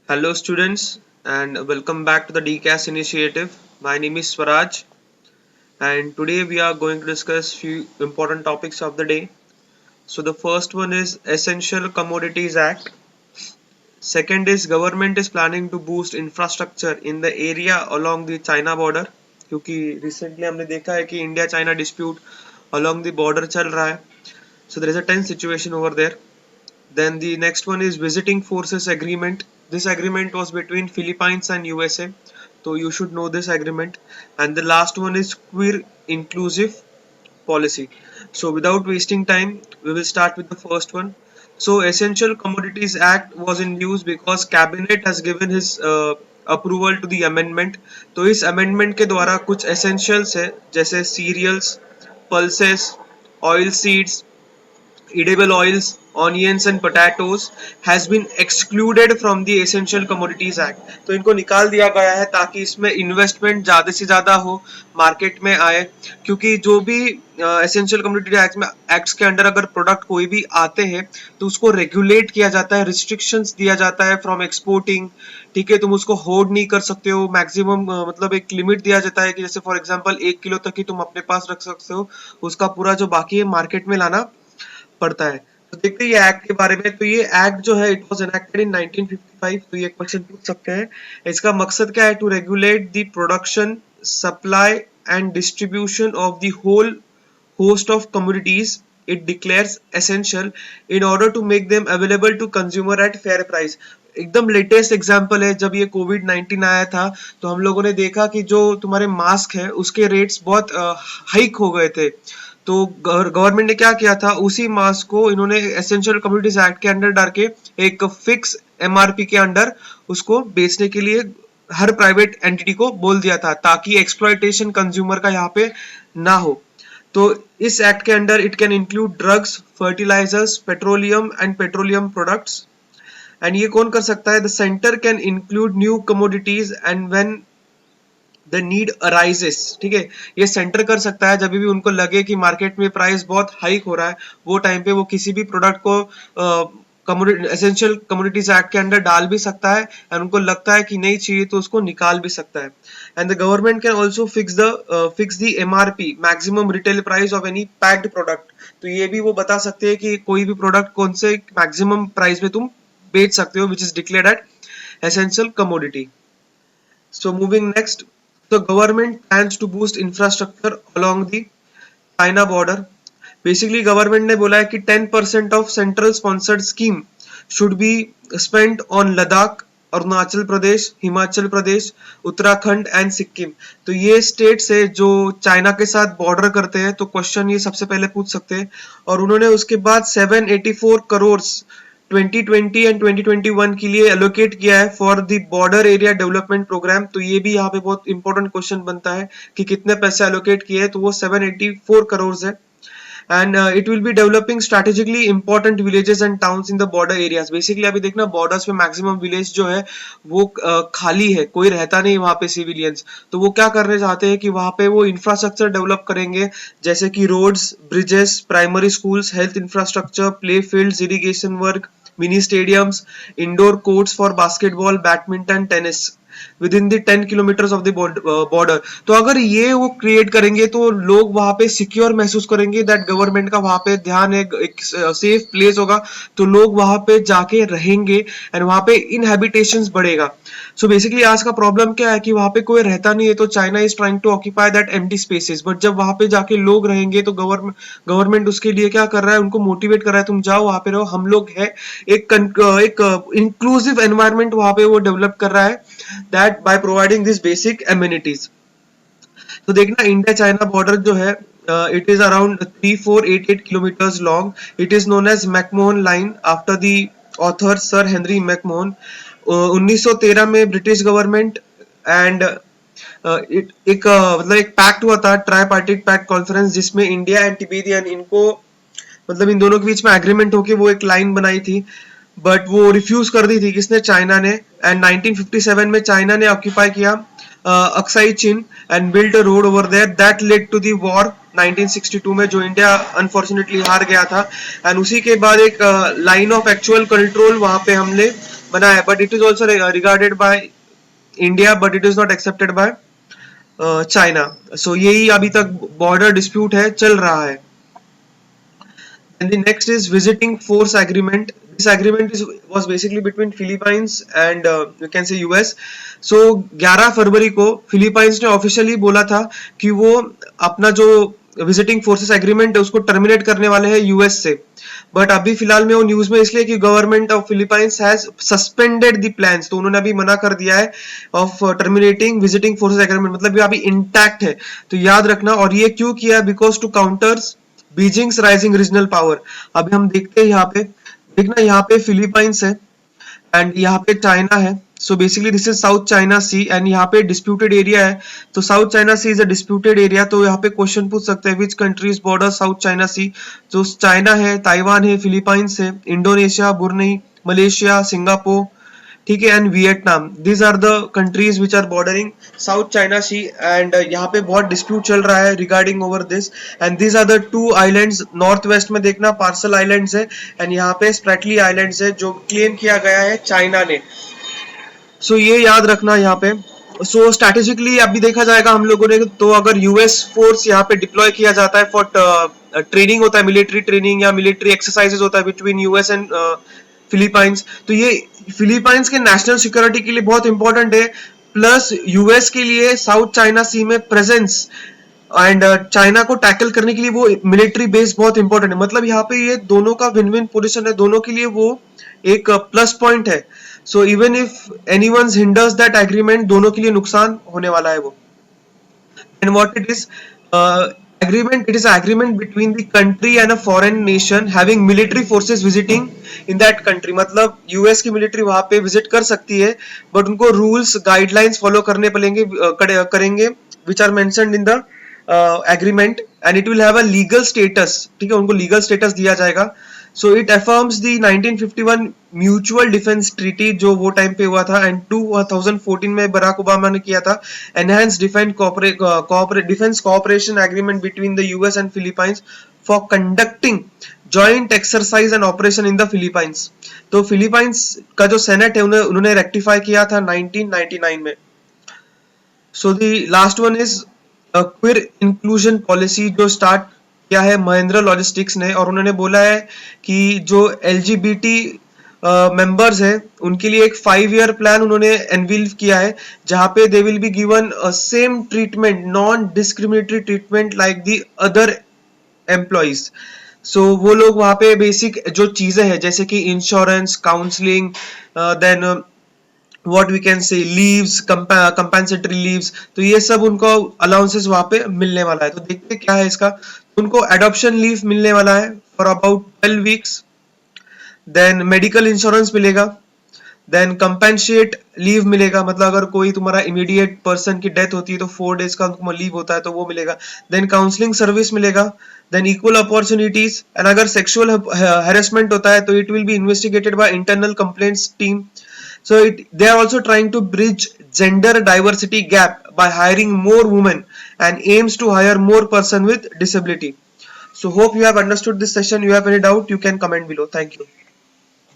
Hello students and welcome back to the DCAS initiative. My name is Swaraj and today we are going to discuss few important topics of the day. So the first one is Essential Commodities Act. Second is government is planning to boost infrastructure in the area along the China border क्योंकि recently हमने देखा है कि India China dispute along the border चल रहा है. So there is a tense situation over there. Then the next one is Visiting Forces Agreement. This agreement was between Philippines and USA. So you should know this agreement. And the last one is Queer Inclusive Policy. So without wasting time, we will start with the first one. So Essential Commodities Act was in use because Cabinet has given his approval to the amendment. तो इस amendment के द्वारा कुछ essentials है जैसे cereals, pulses, oil seeds, edible oils, onions and potatoes has been excluded from the Essential Commodities Act. तो इनको निकाल दिया गया है ताकि इसमें इन्वेस्टमेंट ज़्यादा से ज़्यादा हो, मार्केट में आए, क्योंकि जो भी एसेंशियल कमोडिटी एक्ट्स के अंडर अगर प्रोडक्ट कोई भी आते हैं तो उसको रेगुलेट किया जाता है, रिस्ट्रिक्शंस दिया जाता है फ्रॉम एक्सपोर्टिंग. ठीक है, तुम उसको होल्ड नहीं कर सकते हो, मैक्सिमम मतलब एक लिमिट दिया जाता है कि जैसे फॉर एग्जांपल 1 किलो तक ही तुम अपने पास रख सकते हो, उसका पूरा जो बाकी है मार्केट में लाना पड़ता है. तो देखते हैं ये एक्ट के बारे में. तो ये एक्ट जो है इट वाज एनेक्टेड इन 1955. तो ये क्वेश्चन पूछ सकते हैं. इसका मकसद क्या है? To regulate the production, supply and distribution of the whole host of commodities it declares essential in order to make them available to consumer at fair price. एकदम लेटेस्ट एग्जांपल है, जब ये कोविड-19 आया था तो हम लोगों ने देखा कि जो तुम्हारे मास्क है उसके रेट्स बहुत हाइक हो गए थे. तो गवर्नमेंट ने क्या किया था, उसी मास्क को इन्होंने एसेंशियल कमोडिटीज एक्ट के अंडर डाल के एक फिक्स एमआरपी के अंडर उसको बेचने के लिए हर प्राइवेट एंटिटी को बोल दिया था ताकि एक्सप्लॉयटेशन कंज्यूमर का यहाँ पे ना हो. तो इस एक्ट के under it can include drugs, fertilisers, petroleum and petroleum products. And ये कौन कर सकता है? The centre can include new commodities and when the need arises. ठीक है, ये सेंटर कर सकता है जब भी उनको लगे कि मार्केट में प्राइस बहुत हाइक हो रहा है, वो टाइम पे वो किसी भी प्रोडक्ट को एसेंशियल कमोडिटीज एक्ट के अंडर डाल भी सकता है और उनको लगता है कि नहीं चाहिए तो उसको निकाल भी सकता है. And the government can also fix the MRP, maximum retail price of any packed product. तो ये भी वो बता सकते हैं कि कोई भी प्रोडक्ट कौन से मैक्सिमम प्राइस में तुम बेच सकते हो, which is declared at essential commodity. So moving next, the government plans to boost infrastructure along the China border. Basically, government ने बोला है कि 10% of central sponsored scheme should be spent on Ladakh, Arunachal Pradesh, Himachal Pradesh, Uttarakhand and Sikkim. तो ये states है जो China के साथ बॉर्डर करते हैं, तो क्वेश्चन ये सबसे पहले पूछ सकते हैं. और उन्होंने उसके बाद 784 करोड़ 2020 एंड 2021 के लिए एलोकेट किया है for the border area development programme. तो ये भी यहाँ पे बहुत इंपॉर्टेंट क्वेश्चन बनता है कि कितने पैसे एलोकेट किए हैं, तो वो 784 करोड़ है. And it will be developing strategically important villages and towns in the border areas. Basically अभी देखना बॉर्डर्स में मैक्सिमम विलेज जो है वो खाली है, कोई रहता नहीं वहां पे सिविलियंस. तो वो क्या करने चाहते हैं कि वहां पे वो इंफ्रास्ट्रक्चर डेवलप करेंगे, जैसे कि roads, bridges, primary schools, health infrastructure, play fields, irrigation work, mini stadiums, indoor courts for basketball, badminton, tennis within the 10 kilometers of the border. तो अगर ये वो क्रिएट करेंगे तो लोग वहां पे सिक्योर महसूस करेंगे, दैट गवर्नमेंट का वहां पे ध्यान है, एक सेफ प्लेस होगा तो लोग वहां पे जाके रहेंगे एंड वहां पे इनहैबिटेशंस बढ़ेगा. सो बेसिकली आज का प्रॉब्लम क्या है कि वहां पे कोई रहता नहीं है, तो China is trying to occupy that empty spaces. But जब वहां पे जाके लोग रहेंगे तो गवर्नमेंट उसके लिए क्या कर रहा है, उनको मोटिवेट कर रहा है, तुम जाओ वहां पे रहो, हम लोग है. एक इंक्लूसिव एनवायरमेंट वहां पे वो डेवलप कर रहा है, that by providing these basic amenities. तो देखना इंडिया चाइना बॉर्डर जो है it is around 3488 kilometers long. It is known as McMahon line after the author Sir Henry McMahon. 1913 में ब्रिटिश गवर्नमेंट एंड मतलब एक पैक्ट हुआ था, ट्राईपार्टिट पैक्ट कॉन्फ्रेंस, जिसमें इंडिया एंड तिब्बतियन इनको मतलब इन दोनों के बीच में एग्रीमेंट होके वो एक लाइन बनाई थी, बट वो रिफ्यूज कर दी थी किसने? चाइना ने. एंड 1957 में चाइना ने ऑक्यूपाई किया Aksai Chin and build a road over there, that led to the war 1962 में, जो इंडिया अनफॉर्चुनेटली हार गया था. एंड उसी के बाद एक लाइन ऑफ एक्चुअल कंट्रोल वहां पे हमने बना है, but it is also regarded by India, but it is not accepted by China. So यही अभी तक बॉर्डर डिस्प्यूट है, चल रहा है. And the next is visiting force agreement. This agreement was basically between Philippines and you can say US. So 11 फरवरी को Philippines ने officially बोला था कि वो अपना जो विजिटिंग फोर्सेस एग्रीमेंट है उसको टर्मिनेट करने वाले हैं यूएस से. बट अभी फिलहाल में वो न्यूज में इसलिए कि government of Philippines has suspended the plans, तो उन्होंने अभी मना कर दिया है of terminating visiting forces agreement, मतलब ये अभी इंटैक्ट है. तो याद रखना. और ये क्यों किया? Because to counters Beijing's rising regional power. अभी हम देखते हैं यहाँ पे, देखना यहाँ पे फिलीपाइंस है एंड यहाँ पे चाइना है. So basically this is South China Sea and यहाँ पे डिस्प्यूटेड एरिया है. तो South China Sea is a disputed area. तो यहाँ पे क्वेश्चन पूछ सकते हैं which countries border South China Sea. तो चाइना है, ताइवान है, फिलीपाइंस है, इंडोनेशिया, बुर्नई, मलेशिया, सिंगापुर, ठीक है, and Vietnam. These are the countries which are bordering South China Sea. And यहाँ पे बहुत डिस्प्यूट चल रहा है regarding over this. And these are the two islands. North west में देखना पार्सल आइलैंड्स है एंड यहाँ पे स्प्रेटली आइलैंड्स है जो क्लेम किया गया है चाइना ने. सो ये याद रखना यहाँ पे. सो स्ट्रेटेजिकली अभी देखा जाएगा हम लोगों ने, तो अगर यूएस फोर्स यहाँ पे डिप्लॉय किया जाता है फॉर ट्रेनिंग होता है, मिलिट्री ट्रेनिंग या मिलिट्री एक्सरसाइजेस होता है बिटवीन यूएस एंड फिलीपाइंस, तो ये फिलीपाइंस के नेशनल सिक्योरिटी के लिए बहुत इंपॉर्टेंट है. प्लस यूएस के लिए साउथ चाइना सी में प्रेजेंस एंड चाइना को टैकल करने के लिए वो मिलिट्री बेस बहुत इंपॉर्टेंट है. मतलब यहाँ पे ये दोनों का विन विन पोजिशन है, दोनों के लिए वो एक प्लस पॉइंट है. So even if anyone hinders that agreement, दोनों के लिए नुकसान होने वाला है वो. And what it is agreement? It is agreement between the country and a foreign nation having military forces visiting in that country. मतलब यूएस की मिलिट्री वहां पे विजिट कर सकती है, बट उनको रूल्स गाइडलाइंस फॉलो करने पड़ेंगे, करेंगे which are mentioned in the agreement and it will have a legal status. ठीक है, उनको लीगल स्टेटस दिया जाएगा. So it affirms the 1951 mutual defence treaty जो वो टाइम पे हुआ था, एंड 2014 में बराक ओबामा ने किया था enhance defence cooperation agreement between the US and Philippines for conducting joint exercise and operation in the Philippines. तो फिलीपाइंस का जो सेनेट है उन्होंने रेक्टिफाई किया था 1999 में. So the last one is queer inclusion policy जो स्टार्ट किया है महिंद्रा लॉजिस्टिक्स ने, और उन्होंने बोला है कि जो एलजीबीटी मेंबर्स हैं उनके लिए एक 5-year प्लान उन्होंने अनवील किया है जहां पे they will be given same treatment, non discriminatory treatment like the other employees. So वो लोग वहां पे बेसिक जो चीजें हैं जैसे कि insurance, counselling, then what we can say leaves, compensatory leaves, तो ये सब उनको अलाउंसेस वहां पे मिलने वाला है. तो देखते क्या है इसका. उनको एडॉप्शन लीव मिलने वाला है for about 12 weeks. Then medical insurance मिलेगा. देन कंपेंसेट लीव मिलेगा, मतलब अगर कोई तुम्हारा इमीडिएट पर्सन की डेथ होती है तो 4 days का उनको लीव होता है तो वो मिलेगा. देन काउंसलिंग सर्विस मिलेगा. देन इक्वल अपॉर्चुनिटीज, एंड अगर सेक्सुअल हैरेसमेंट होता है तो it will be investigated by internal complaints team. So they are also trying to bridge gender diversity gap by hiring more women and aims to hire more person with disability. So hope you have understood this session. You have any doubt, you can comment below. Thank you.